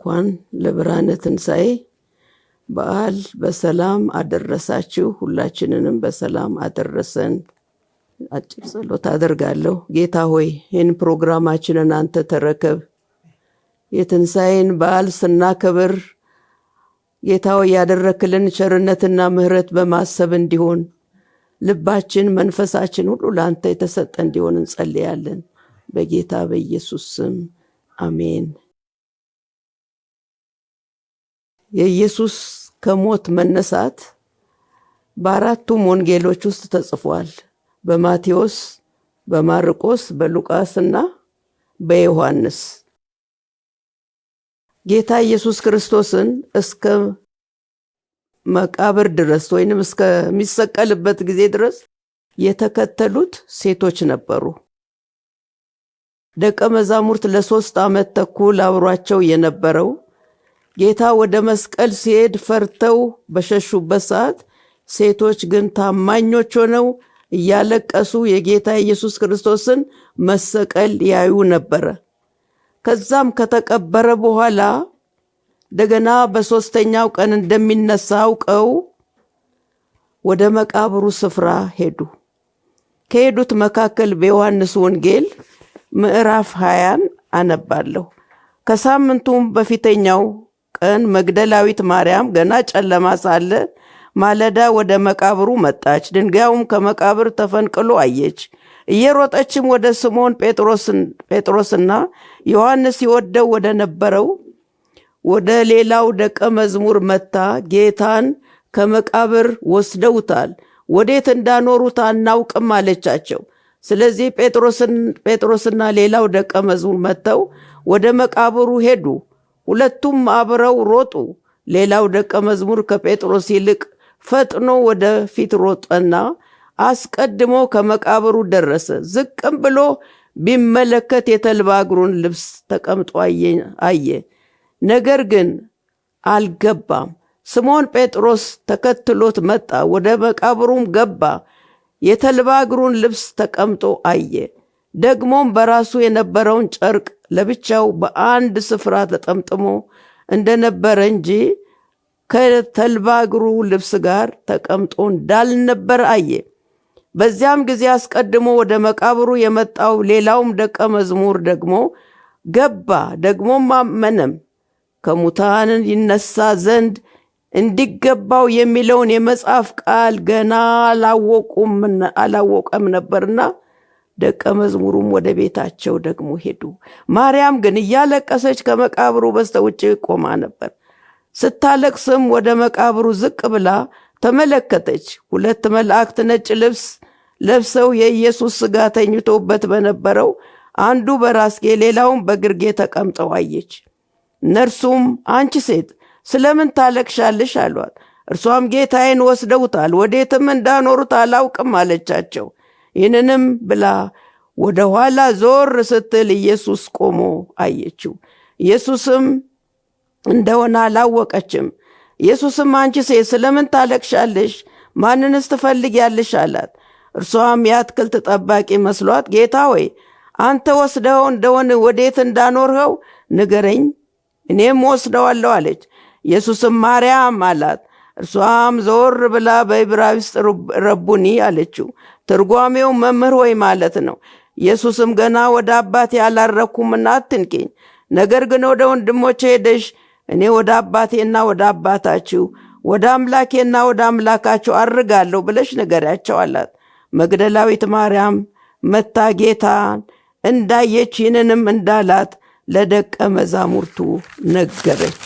እንኳን ለብርሃነ ትንሣኤ በዓል በሰላም አደረሳችሁ። ሁላችንንም በሰላም አደረሰን። አጭር ጸሎት አደርጋለሁ። ጌታ ሆይ ይህን ፕሮግራማችንን አንተ ተረከብ። የትንሣኤን በዓል ስናከብር ጌታ ሆይ ያደረክልን ቸርነትና ምሕረት በማሰብ እንዲሆን ልባችን መንፈሳችን ሁሉ ለአንተ የተሰጠ እንዲሆን እንጸልያለን። በጌታ በኢየሱስ ስም አሜን። የኢየሱስ ከሞት መነሳት በአራቱም ወንጌሎች ውስጥ ተጽፏል። በማቴዎስ፣ በማርቆስ፣ በሉቃስና በዮሐንስ። ጌታ ኢየሱስ ክርስቶስን እስከ መቃብር ድረስ ወይንም እስከሚሰቀልበት ጊዜ ድረስ የተከተሉት ሴቶች ነበሩ። ደቀ መዛሙርት ለ3 ዓመት ተኩል አብሯቸው የነበረው ጌታ ወደ መስቀል ሲሄድ ፈርተው በሸሹበት ሰዓት ሴቶች ግን ታማኞች ሆነው እያለቀሱ የጌታ ኢየሱስ ክርስቶስን መሰቀል ያዩ ነበረ። ከዛም ከተቀበረ በኋላ እንደገና በ3ኛው ቀን እንደሚነሳ አውቀው ወደ መቃብሩ ስፍራ ሄዱ። ከሄዱት መካከል በዮሐንስ ወንጌል ምዕራፍ 20 አነባለሁ። ከሳምንቱም በፊተኛው ቀን መግደላዊት ማርያም ገና ጨለማ ሳለ ማለዳ ወደ መቃብሩ መጣች። ድንጋዩም ከመቃብር ተፈንቅሎ አየች። እየሮጠችም ወደ ስምዖን ጴጥሮስና ዮሐንስ ይወደው ወደ ነበረው ወደ ሌላው ደቀ መዝሙር መታ ጌታን ከመቃብር ወስደውታል፣ ወዴት እንዳኖሩት አናውቅም አለቻቸው። ስለዚህ ጴጥሮስና ሌላው ደቀ መዝሙር መጥተው ወደ መቃብሩ ሄዱ። ሁለቱም አብረው ሮጡ። ሌላው ደቀ መዝሙር ከጴጥሮስ ይልቅ ፈጥኖ ወደ ፊት ሮጠና አስቀድሞ ከመቃብሩ ደረሰ። ዝቅም ብሎ ቢመለከት የተልባ እግሩን ልብስ ተቀምጦ አየ፣ ነገር ግን አልገባም። ስምዖን ጴጥሮስ ተከትሎት መጣ፣ ወደ መቃብሩም ገባ፣ የተልባ እግሩን ልብስ ተቀምጦ አየ። ደግሞም በራሱ የነበረውን ጨርቅ ለብቻው በአንድ ስፍራ ተጠምጥሞ እንደነበረ እንጂ ከተልባ እግሩ ልብስ ጋር ተቀምጦ እንዳልነበር አየ። በዚያም ጊዜ አስቀድሞ ወደ መቃብሩ የመጣው ሌላውም ደቀ መዝሙር ደግሞ ገባ፣ ደግሞም አመነም። ከሙታን ይነሳ ዘንድ እንዲገባው የሚለውን የመጽሐፍ ቃል ገና አላወቀም ነበርና ደቀ መዝሙሩም ወደ ቤታቸው ደግሞ ሄዱ። ማርያም ግን እያለቀሰች ከመቃብሩ በስተውጭ ቆማ ነበር። ስታለቅስም ወደ መቃብሩ ዝቅ ብላ ተመለከተች። 2 መላእክት ነጭ ልብስ ለብሰው የኢየሱስ ሥጋ ተኝቶበት በነበረው አንዱ በራስጌ ሌላውም በግርጌ ተቀምጠው አየች። እነርሱም አንቺ ሴት ስለምን ታለቅሻለሽ አሏት። እርሷም ጌታዬን ወስደውታል፣ ወዴትም እንዳኖሩት አላውቅም አለቻቸው። ይህንንም ብላ ወደ ኋላ ዞር ስትል ኢየሱስ ቆሞ አየችው። ኢየሱስም እንደሆነ አላወቀችም። ኢየሱስም አንቺ ሴት ስለምን ታለቅሻለሽ? ማንንስ ትፈልጊያለሽ አላት። እርሷም የአትክልት ጠባቂ መስሏት ጌታ ሆይ አንተ ወስደው እንደሆነ ወዴት እንዳኖርኸው ንገረኝ፣ እኔም ወስደዋለሁ አለች። ኢየሱስም ማርያም አላት። እርሷም ዞር ብላ በዕብራይስጥ ረቡኒ አለችው። ትርጓሜው መምህር ሆይ ማለት ነው። ኢየሱስም ገና ወደ አባቴ አላረኩምና አትንኪኝ፣ ነገር ግን ወደ ወንድሞቼ ሄደሽ እኔ ወደ አባቴና ወደ አባታችሁ ወደ አምላኬና ወደ አምላካችሁ አርጋለሁ ብለሽ ንገሪያቸው አላት። መግደላዊት ማርያም መታ ጌታን እንዳየች ይህንንም እንዳላት ለደቀ መዛሙርቱ ነገረች።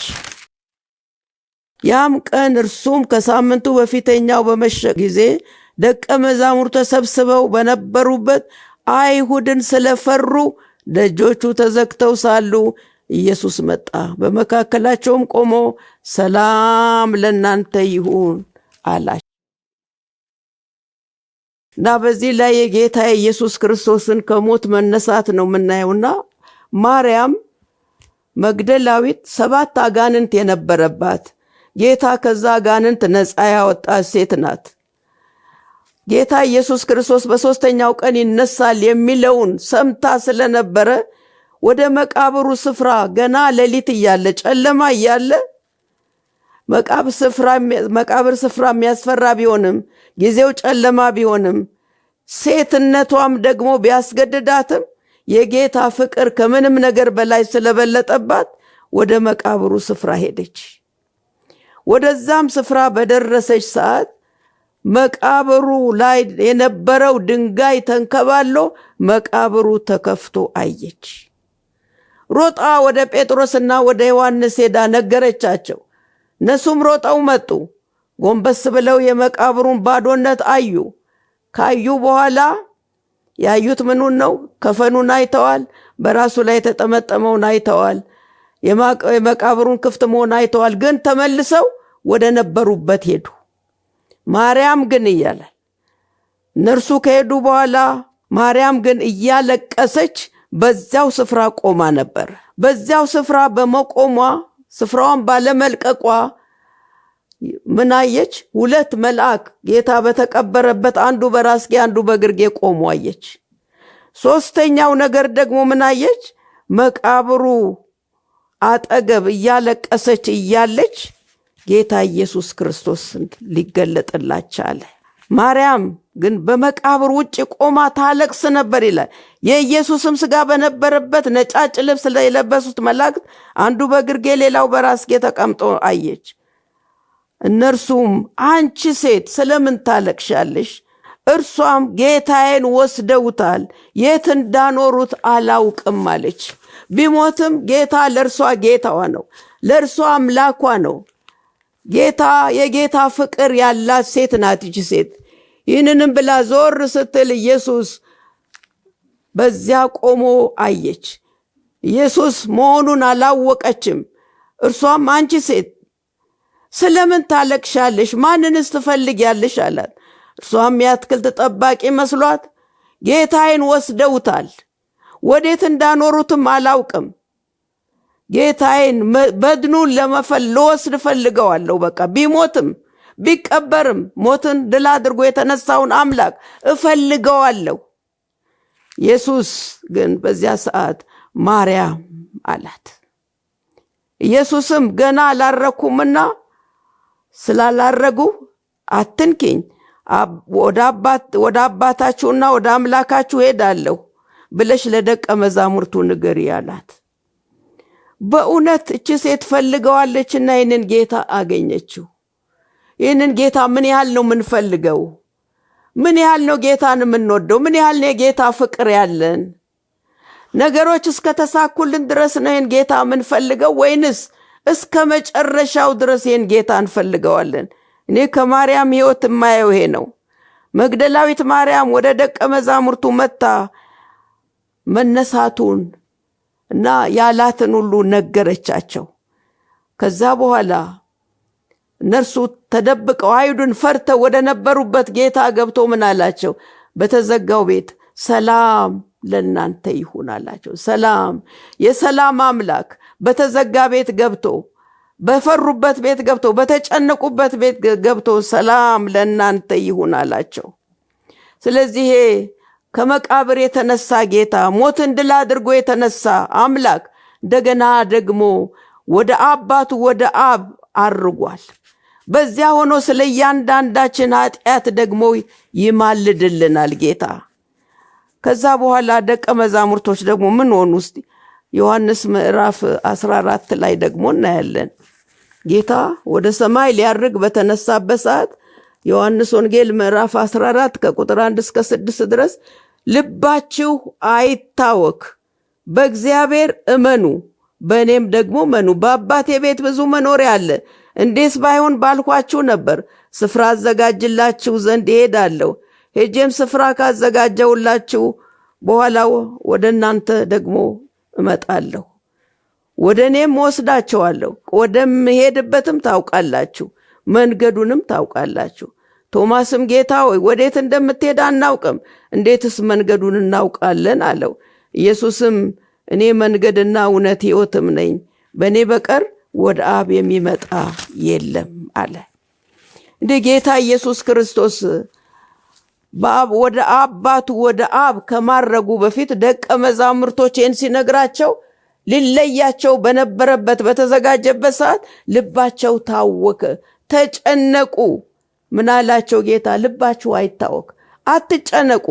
ያም ቀን እርሱም ከሳምንቱ በፊተኛው በመሸ ጊዜ ደቀ መዛሙርቱ ተሰብስበው በነበሩበት አይሁድን ስለፈሩ ደጆቹ ተዘግተው ሳሉ ኢየሱስ መጣ፣ በመካከላቸውም ቆሞ ሰላም ለእናንተ ይሁን አላቸው። እና በዚህ ላይ የጌታ ኢየሱስ ክርስቶስን ከሞት መነሳት ነው የምናየውና ማርያም መግደላዊት 7 አጋንንት የነበረባት ጌታ ከዛ አጋንንት ነፃ ያወጣት ሴት ናት። ጌታ ኢየሱስ ክርስቶስ በ3ኛው ቀን ይነሳል የሚለውን ሰምታ ስለነበረ ወደ መቃብሩ ስፍራ ገና ሌሊት እያለ ጨለማ እያለ መቃብር ስፍራ የሚያስፈራ ቢሆንም ጊዜው ጨለማ ቢሆንም ሴትነቷም ደግሞ ቢያስገድዳትም የጌታ ፍቅር ከምንም ነገር በላይ ስለበለጠባት ወደ መቃብሩ ስፍራ ሄደች። ወደዛም ስፍራ በደረሰች ሰዓት መቃብሩ ላይ የነበረው ድንጋይ ተንከባሎ መቃብሩ ተከፍቶ አየች። ሮጣ ወደ ጴጥሮስና ወደ ዮሐንስ ሄዳ ነገረቻቸው። እነሱም ሮጠው መጡ። ጎንበስ ብለው የመቃብሩን ባዶነት አዩ። ካዩ በኋላ ያዩት ምኑን ነው? ከፈኑን አይተዋል። በራሱ ላይ የተጠመጠመውን አይተዋል። የመቃብሩን ክፍት መሆን አይተዋል። ግን ተመልሰው ወደ ነበሩበት ሄዱ። ማርያም ግን እያላል እነርሱ ከሄዱ በኋላ ማርያም ግን እያለቀሰች በዚያው ስፍራ ቆማ ነበር። በዚያው ስፍራ በመቆሟ ስፍራዋን ባለመልቀቋ ምን አየች? ሁለት መልአክ ጌታ በተቀበረበት አንዱ በራስጌ አንዱ በግርጌ ቆሞ አየች። ሶስተኛው ነገር ደግሞ ምን አየች? መቃብሩ አጠገብ እያለቀሰች እያለች ጌታ ኢየሱስ ክርስቶስ ሊገለጥላት አለ። ማርያም ግን በመቃብር ውጭ ቆማ ታለቅስ ነበር ይላል። የኢየሱስም ሥጋ በነበረበት ነጫጭ ልብስ የለበሱት መላእክት አንዱ በግርጌ ሌላው በራስጌ ተቀምጦ አየች። እነርሱም አንቺ ሴት ስለምን ታለቅሻለሽ? እርሷም ጌታዬን ወስደውታል፣ የት እንዳኖሩት አላውቅም አለች። ቢሞትም ጌታ ለእርሷ ጌታዋ ነው፣ ለእርሷ አምላኳ ነው። ጌታ የጌታ ፍቅር ያላት ሴት ናት ይቺ ሴት። ይህንንም ብላ ዞር ስትል ኢየሱስ በዚያ ቆሞ አየች። ኢየሱስ መሆኑን አላወቀችም። እርሷም አንቺ ሴት ስለምን ታለቅሻለሽ? ማንንስ ትፈልጊያለሽ አላት። እርሷም የአትክልት ጠባቂ መስሏት ጌታዬን ወስደውታል፣ ወዴት እንዳኖሩትም አላውቅም። ጌታዬን በድኑን ለወስድ ፈልገዋለሁ። በቃ ቢሞትም ቢቀበርም ሞትን ድል አድርጎ የተነሳውን አምላክ እፈልገዋለሁ። ኢየሱስ ግን በዚያ ሰዓት ማርያም አላት። ኢየሱስም ገና አላረኩምና ስላላረጉ አትንኪኝ፣ ወደ አባታችሁና ወደ አምላካችሁ ሄዳለሁ ብለሽ ለደቀ መዛሙርቱ ንገሪ አላት። በእውነት እቺ ሴት ፈልገዋለችና ይህንን ጌታ አገኘችው። ይህንን ጌታ ምን ያህል ነው የምንፈልገው? ምን ያህል ነው ጌታን የምንወደው? ምን ያህል ነው የጌታ ፍቅር ያለን? ነገሮች እስከተሳኩልን ድረስ ነው ይህን ጌታ የምንፈልገው ወይንስ እስከ መጨረሻው ድረስ ይህን ጌታ እንፈልገዋለን? እኔ ከማርያም ሕይወት የማየው ይሄ ነው። መግደላዊት ማርያም ወደ ደቀ መዛሙርቱ መጣ መነሳቱን እና ያላትን ሁሉ ነገረቻቸው። ከዛ በኋላ እነርሱ ተደብቀው አይሁድን ፈርተው ወደ ነበሩበት ጌታ ገብቶ ምን አላቸው? በተዘጋው ቤት ሰላም ለእናንተ ይሁን አላቸው። ሰላም፣ የሰላም አምላክ በተዘጋ ቤት ገብቶ፣ በፈሩበት ቤት ገብቶ፣ በተጨነቁበት ቤት ገብቶ ሰላም ለእናንተ ይሁን አላቸው። ስለዚህ ከመቃብር የተነሳ ጌታ፣ ሞትን ድል አድርጎ የተነሳ አምላክ እንደገና ደግሞ ወደ አባቱ ወደ አብ አርጓል። በዚያ ሆኖ ስለ እያንዳንዳችን ኃጢአት ደግሞ ይማልድልናል ጌታ። ከዛ በኋላ ደቀ መዛሙርቶች ደግሞ ምን ሆኑ? ውስጥ ዮሐንስ ምዕራፍ 14 ላይ ደግሞ እናያለን። ጌታ ወደ ሰማይ ሊያርግ በተነሳበት ሰዓት ዮሐንስ ወንጌል ምዕራፍ 14 ከቁጥር 1 እስከ 6 ድረስ ልባችሁ አይታወክ፣ በእግዚአብሔር እመኑ፣ በእኔም ደግሞ እመኑ። በአባቴ ቤት ብዙ መኖሪያ አለ፣ እንዴስ ባይሆን ባልኳችሁ ነበር። ስፍራ አዘጋጅላችሁ ዘንድ እሄዳለሁ። ሄጄም ስፍራ ካዘጋጀሁላችሁ በኋላ ወደ እናንተ ደግሞ እመጣለሁ፣ ወደ እኔም ወስዳችኋለሁ። ወደምሄድበትም ታውቃላችሁ፣ መንገዱንም ታውቃላችሁ። ቶማስም ጌታ ሆይ ወዴት እንደምትሄድ አናውቅም፣ እንዴትስ መንገዱን እናውቃለን አለው። ኢየሱስም እኔ መንገድና እውነት ሕይወትም ነኝ፣ በእኔ በቀር ወደ አብ የሚመጣ የለም አለ። እንደ ጌታ ኢየሱስ ክርስቶስ ወደ አባቱ ወደ አብ ከማረጉ በፊት ደቀ መዛሙርቶችን ሲነግራቸው ሊለያቸው በነበረበት በተዘጋጀበት ሰዓት ልባቸው ታወከ፣ ተጨነቁ። ምን አላቸው ጌታ? ልባችሁ አይታወክ፣ አትጨነቁ።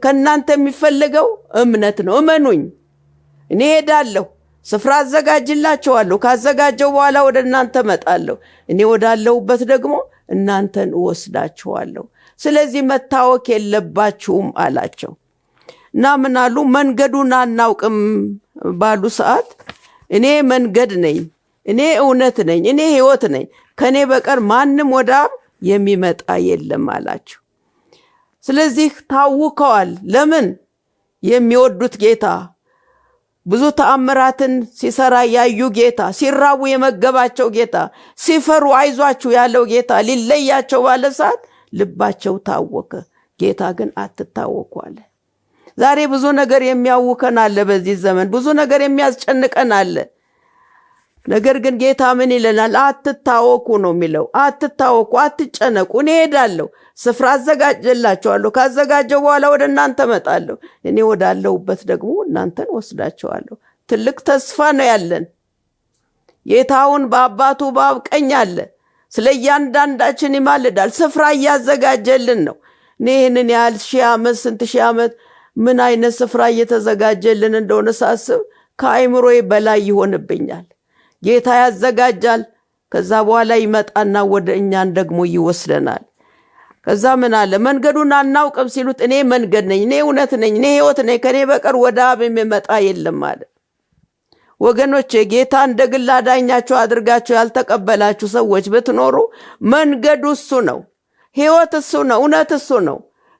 ከእናንተ የሚፈልገው እምነት ነው። እመኑኝ፣ እኔ ሄዳለሁ፣ ስፍራ አዘጋጅላችኋለሁ። ካዘጋጀው በኋላ ወደ እናንተ መጣለሁ። እኔ ወዳለሁበት ደግሞ እናንተን እወስዳችኋለሁ። ስለዚህ መታወክ የለባችሁም አላቸው። እና ምን አሉ? መንገዱን አናውቅም ባሉ ሰዓት እኔ መንገድ ነኝ፣ እኔ እውነት ነኝ፣ እኔ ሕይወት ነኝ፣ ከኔ በቀር ማንም ወደ አብ የሚመጣ የለም አላቸው። ስለዚህ ታውከዋል። ለምን? የሚወዱት ጌታ፣ ብዙ ተአምራትን ሲሰራ ያዩ ጌታ፣ ሲራቡ የመገባቸው ጌታ፣ ሲፈሩ አይዟችሁ ያለው ጌታ ሊለያቸው ባለ ሰዓት ልባቸው ታወከ። ጌታ ግን አትታወኩ አለ። ዛሬ ብዙ ነገር የሚያውከን አለ። በዚህ ዘመን ብዙ ነገር የሚያስጨንቀን አለ። ነገር ግን ጌታ ምን ይለናል? አትታወኩ ነው የሚለው። አትታወኩ፣ አትጨነቁ። እኔ ሄዳለሁ፣ ስፍራ አዘጋጀላችኋለሁ። ካዘጋጀው በኋላ ወደ እናንተ መጣለሁ። እኔ ወዳለሁበት ደግሞ እናንተን ወስዳችኋለሁ። ትልቅ ተስፋ ነው ያለን። ጌታውን በአባቱ በአብ ቀኝ አለ። ስለ እያንዳንዳችን ይማልዳል። ስፍራ እያዘጋጀልን ነው። እኔ ይህንን ያህል ሺህ ዓመት ስንት ሺህ ዓመት ምን አይነት ስፍራ እየተዘጋጀልን እንደሆነ ሳስብ ከአይምሮዬ በላይ ይሆንብኛል። ጌታ ያዘጋጃል። ከዛ በኋላ ይመጣና ወደ እኛን ደግሞ ይወስደናል። ከዛ ምን አለ? መንገዱን አናውቅም ሲሉት እኔ መንገድ ነኝ፣ እኔ እውነት ነኝ፣ እኔ ሕይወት ነኝ፣ ከኔ በቀር ወደ አብ የሚመጣ የለም አለ። ወገኖቼ ጌታ እንደ ግል አዳኛችሁ አድርጋችሁ ያልተቀበላችሁ ሰዎች ብትኖሩ መንገዱ እሱ ነው፣ ሕይወት እሱ ነው፣ እውነት እሱ ነው።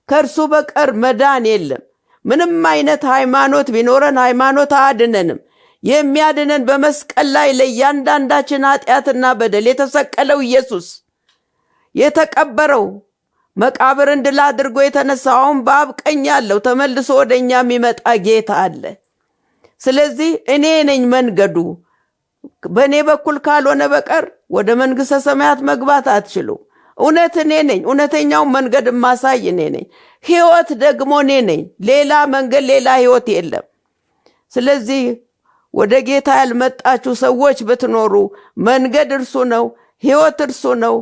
ከእርሱ በቀር መዳን የለም። ምንም አይነት ሃይማኖት ቢኖረን ሃይማኖት አያድነንም። የሚያድነን በመስቀል ላይ ለእያንዳንዳችን ኃጢአትና በደል የተሰቀለው ኢየሱስ፣ የተቀበረው፣ መቃብርን ድል አድርጎ የተነሳው፣ አሁን በአብ ቀኝ ያለው፣ ተመልሶ ወደ እኛ የሚመጣ ጌታ አለ። ስለዚህ እኔ ነኝ መንገዱ። በእኔ በኩል ካልሆነ በቀር ወደ መንግሥተ ሰማያት መግባት አትችሉም። እውነት እኔ ነኝ። እውነተኛው መንገድ ማሳይ እኔ ነኝ። ሕይወት ደግሞ እኔ ነኝ። ሌላ መንገድ፣ ሌላ ሕይወት የለም። ስለዚህ ወደ ጌታ ያልመጣችሁ ሰዎች ብትኖሩ መንገድ እርሱ ነው፣ ሕይወት እርሱ ነው፣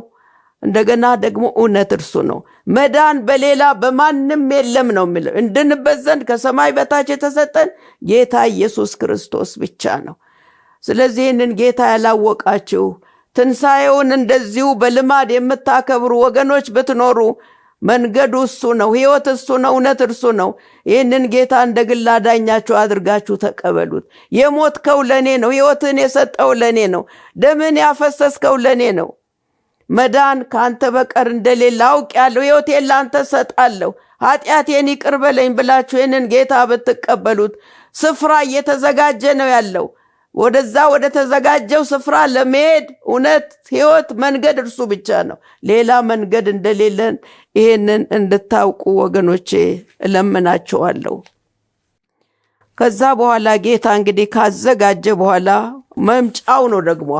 እንደገና ደግሞ እውነት እርሱ ነው። መዳን በሌላ በማንም የለም ነው የሚለው። እንድንበት ዘንድ ከሰማይ በታች የተሰጠን ጌታ ኢየሱስ ክርስቶስ ብቻ ነው። ስለዚህ ይህንን ጌታ ያላወቃችሁ ትንሣኤውን እንደዚሁ በልማድ የምታከብሩ ወገኖች ብትኖሩ መንገዱ እሱ ነው፣ ሕይወት እሱ ነው፣ እውነት እርሱ ነው። ይህንን ጌታ እንደ ግል አዳኛችሁ አድርጋችሁ ተቀበሉት። የሞትከው ለእኔ ነው፣ ሕይወትን የሰጠው ለእኔ ነው፣ ደምን ያፈሰስከው ለእኔ ነው። መዳን ከአንተ በቀር እንደሌለ አውቄአለሁ፣ ሕይወቴን ለአንተ ሰጣለሁ፣ ኃጢአቴን ይቅር በለኝ ብላችሁ ይህንን ጌታ ብትቀበሉት ስፍራ እየተዘጋጀ ነው ያለው። ወደዛ ወደ ተዘጋጀው ስፍራ ለመሄድ እውነት፣ ሕይወት፣ መንገድ እርሱ ብቻ ነው። ሌላ መንገድ እንደሌለን ይህንን እንድታውቁ ወገኖቼ እለምናችኋለሁ። ከዛ በኋላ ጌታ እንግዲህ ካዘጋጀ በኋላ መምጫው ነው ደግሞ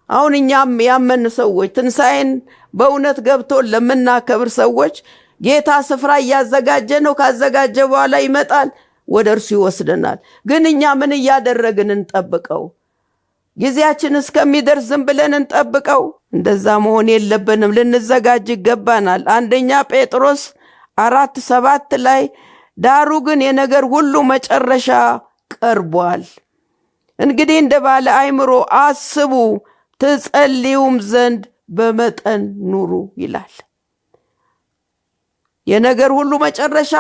አሁን እኛም ያመን ሰዎች ትንሣኤን በእውነት ገብቶ ለምናከብር ሰዎች ጌታ ስፍራ እያዘጋጀ ነው። ካዘጋጀ በኋላ ይመጣል፣ ወደ እርሱ ይወስደናል። ግን እኛ ምን እያደረግን እንጠብቀው? ጊዜያችን እስከሚደርስ ዝም ብለን እንጠብቀው? እንደዛ መሆን የለብንም። ልንዘጋጅ ይገባናል። 1 ጴጥሮስ 4:7 ላይ ዳሩ ግን የነገር ሁሉ መጨረሻ ቀርቧል። እንግዲህ እንደ ባለ አእምሮ አስቡ፣ ትጸልዩም ዘንድ በመጠን ኑሩ ይላል። የነገር ሁሉ መጨረሻ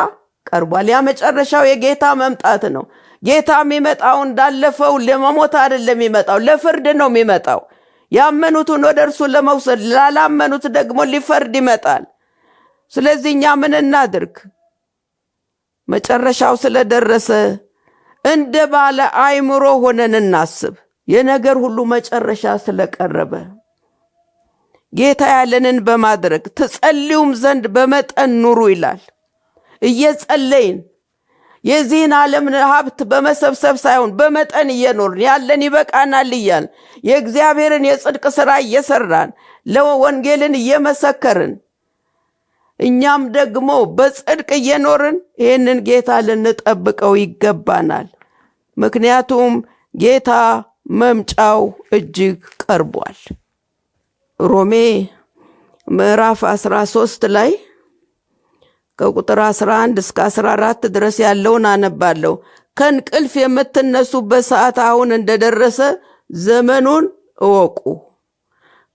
ቀርቧል። ያ መጨረሻው የጌታ መምጣት ነው። ጌታ የሚመጣው እንዳለፈው ለመሞት አይደለም የሚመጣው፣ ለፍርድ ነው የሚመጣው። ያመኑትን ወደ እርሱ ለመውሰድ፣ ላላመኑት ደግሞ ሊፈርድ ይመጣል። ስለዚህ እኛ ምን እናድርግ? መጨረሻው ስለደረሰ እንደ ባለ አእምሮ ሆነን እናስብ። የነገር ሁሉ መጨረሻ ስለቀረበ ጌታ ያለንን በማድረግ ትጸልዩም ዘንድ በመጠን ኑሩ ይላል። እየጸለይን የዚህን ዓለም ሀብት በመሰብሰብ ሳይሆን በመጠን እየኖርን ያለን ይበቃናል እያልን የእግዚአብሔርን የጽድቅ ሥራ እየሰራን ለወንጌልን እየመሰከርን እኛም ደግሞ በጽድቅ እየኖርን ይህንን ጌታ ልንጠብቀው ይገባናል። ምክንያቱም ጌታ መምጫው እጅግ ቀርቧል። ሮሜ ምዕራፍ 13 ላይ ከቁጥር 11 እስከ 14 ድረስ ያለውን አነባለሁ። ከእንቅልፍ የምትነሱበት ሰዓት አሁን እንደደረሰ ዘመኑን እወቁ።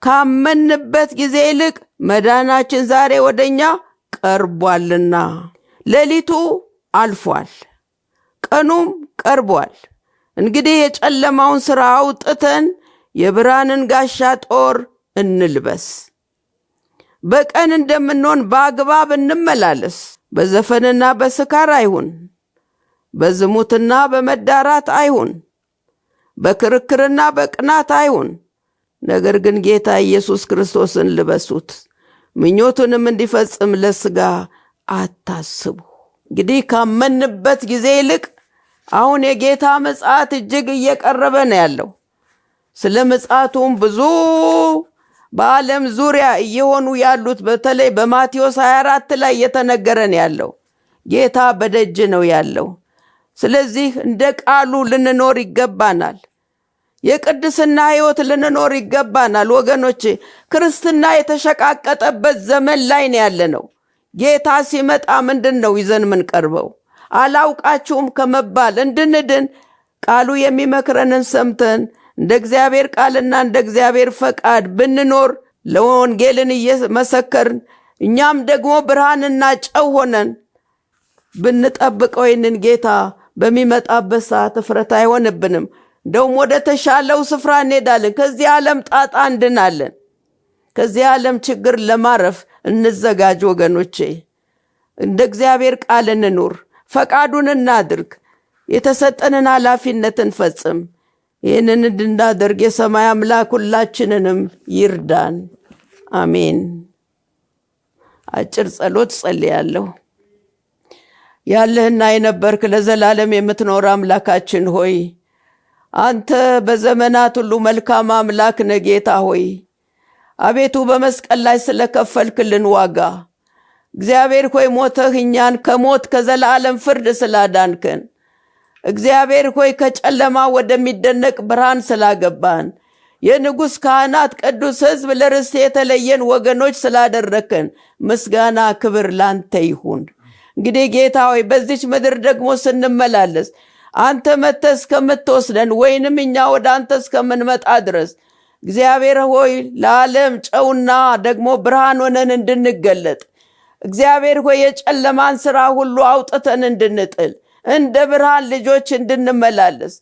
ካመንበት ጊዜ ይልቅ መዳናችን ዛሬ ወደኛ ቀርቧልና። ሌሊቱ አልፏል፣ ቀኑም ቀርቧል። እንግዲህ የጨለማውን ሥራ አውጥተን የብርሃንን ጋሻ ጦር እንልበስ። በቀን እንደምንሆን በአግባብ እንመላለስ። በዘፈንና በስካር አይሁን፣ በዝሙትና በመዳራት አይሁን፣ በክርክርና በቅናት አይሁን። ነገር ግን ጌታ ኢየሱስ ክርስቶስን ልበሱት፣ ምኞቱንም እንዲፈጽም ለሥጋ አታስቡ። እንግዲህ ካመንበት ጊዜ ይልቅ አሁን የጌታ ምጽአት እጅግ እየቀረበ ነው ያለው። ስለ ምጽአቱም ብዙ በዓለም ዙሪያ እየሆኑ ያሉት በተለይ በማቴዎስ 24 ላይ እየተነገረ ነው ያለው። ጌታ በደጅ ነው ያለው። ስለዚህ እንደ ቃሉ ልንኖር ይገባናል። የቅድስና ሕይወት ልንኖር ይገባናል። ወገኖቼ ክርስትና የተሸቃቀጠበት ዘመን ላይ ነው ያለነው። ጌታ ሲመጣ ምንድን ነው ይዘን ምንቀርበው? አላውቃችሁም ከመባል እንድንድን ቃሉ የሚመክረንን ሰምተን እንደ እግዚአብሔር ቃልና እንደ እግዚአብሔር ፈቃድ ብንኖር ለወንጌልን እየመሰከርን እኛም ደግሞ ብርሃንና ጨው ሆነን ብንጠብቀው ይህንን ጌታ በሚመጣበት ሰዓት እፍረት አይሆንብንም። እንደውም ወደ ተሻለው ስፍራ እንሄዳለን። ከዚህ ዓለም ጣጣ እንድናለን። ከዚህ ዓለም ችግር ለማረፍ እንዘጋጅ ወገኖቼ። እንደ እግዚአብሔር ቃል እንኑር፣ ፈቃዱን እናድርግ፣ የተሰጠንን ኃላፊነት እንፈጽም። ይህንን እንድናደርግ የሰማይ አምላክ ሁላችንንም ይርዳን። አሜን። አጭር ጸሎት ጸልያለሁ። ያለህና የነበርክ ለዘላለም የምትኖር አምላካችን ሆይ አንተ በዘመናት ሁሉ መልካም አምላክ ነህ። ጌታ ሆይ አቤቱ በመስቀል ላይ ስለከፈልክልን ዋጋ እግዚአብሔር ሆይ ሞተህ እኛን ከሞት ከዘላለም ፍርድ ስላዳንከን እግዚአብሔር ሆይ ከጨለማ ወደሚደነቅ ብርሃን ስላገባን የንጉሥ ካህናት ቅዱስ ሕዝብ ለርስት የተለየን ወገኖች ስላደረከን ምስጋና ክብር ላንተ ይሁን። እንግዲህ ጌታ ሆይ በዚች ምድር ደግሞ ስንመላለስ አንተ መጥተህ እስከምትወስደን ወይንም እኛ ወደ አንተ እስከምንመጣ ድረስ እግዚአብሔር ሆይ ለዓለም ጨውና ደግሞ ብርሃን ሆነን እንድንገለጥ እግዚአብሔር ሆይ የጨለማን ሥራ ሁሉ አውጥተን እንድንጥል እንደ ብርሃን ልጆች እንድንመላለስ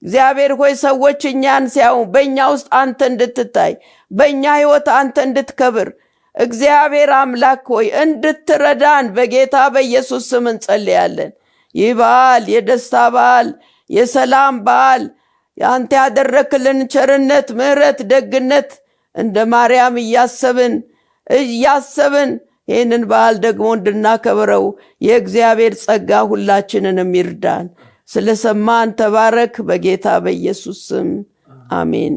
እግዚአብሔር ሆይ ሰዎች እኛን ሲያዩ በእኛ ውስጥ አንተ እንድትታይ በእኛ ሕይወት አንተ እንድትከብር እግዚአብሔር አምላክ ሆይ እንድትረዳን በጌታ በኢየሱስ ስም እንጸልያለን። ይህ በዓል የደስታ በዓል፣ የሰላም በዓል፣ አንተ ያደረክልን ቸርነት፣ ምሕረት፣ ደግነት እንደ ማርያም እያሰብን ይህንን በዓል ደግሞ እንድናከብረው የእግዚአብሔር ጸጋ ሁላችንንም ይርዳን። ስለሰማን ተባረክ። በጌታ በኢየሱስ ስም አሜን።